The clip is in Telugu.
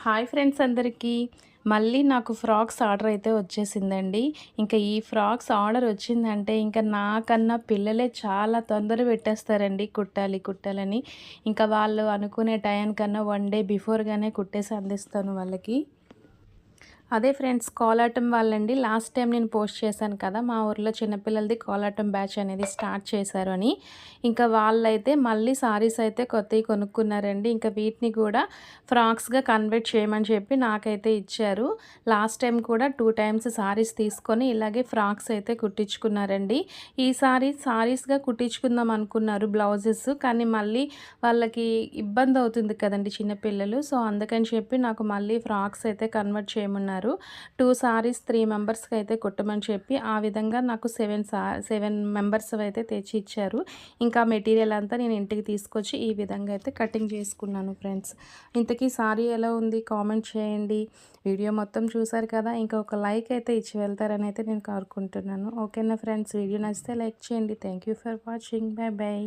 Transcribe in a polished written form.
హాయ్ ఫ్రెండ్స్ అందరికీ. మళ్ళీ నాకు ఫ్రాక్స్ ఆర్డర్ అయితే వచ్చేసిందండి. ఇంకా ఈ ఫ్రాక్స్ ఆర్డర్ వచ్చిందంటే ఇంకా నాకన్నా పిల్లలే చాలా తొందర పెట్టేస్తారండి కుట్టాలి కుట్టాలని. ఇంకా వాళ్ళు అనుకునే టయానికన్నా 1 డే బిఫోర్‌గానే కుట్టేసి అందిస్తాను వాళ్ళకి. అదే ఫ్రెండ్స్ కోలాటం వాళ్ళండి. లాస్ట్ టైం నేను పోస్ట్ చేశాను కదా! మా ఊర్లో చిన్నపిల్లలది కోలాటం బ్యాచ్ అనేది స్టార్ట్ చేశారు అని. ఇంకా వాళ్ళైతే మళ్ళీ సారీస్ అయితే కొత్తయి కొనుక్కున్నారండి. ఇంకా వీటిని కూడా ఫ్రాక్స్‌గా కన్వర్ట్ చేయమని చెప్పి నాకైతే ఇచ్చారు. లాస్ట్ టైం కూడా 2 టైమ్స్ సారీస్ తీసుకొని ఇలాగే ఫ్రాక్స్ అయితే కుట్టించుకున్నారండి. ఈసారి సారీస్‌గా కుట్టించుకుందాం అనుకున్నారు బ్లౌజెస్. కానీ మళ్ళీ వాళ్ళకి ఇబ్బంది అవుతుంది కదండీ చిన్నపిల్లలు. సో, అందుకని చెప్పి నాకు మళ్ళీ ఫ్రాక్స్ అయితే కన్వర్ట్ చేయమన్నారు. 2 సారీస్ 3 మెంబర్స్‌కి అయితే కుట్టమని చెప్పి ఆ విధంగా నాకు 7 మెంబర్స్ అయితే తెచ్చి ఇచ్చారు. ఇంకా మెటీరియల్ అంతా నేను ఇంటికి తీసుకొచ్చి ఈ విధంగా అయితే కటింగ్ చేసుకున్నాను ఫ్రెండ్స్. ఇంతకీ సారీ ఎలా ఉంది కామెంట్ చేయండి. వీడియో మొత్తం చూసారు కదా! ఇంకా ఒక లైక్ అయితే ఇచ్చి వెళ్తారని అయితే నేను కోరుకుంటున్నాను. ఓకేనా ఫ్రెండ్స్, వీడియో నచ్చితే లైక్ చేయండి. Thank you for watching. By by.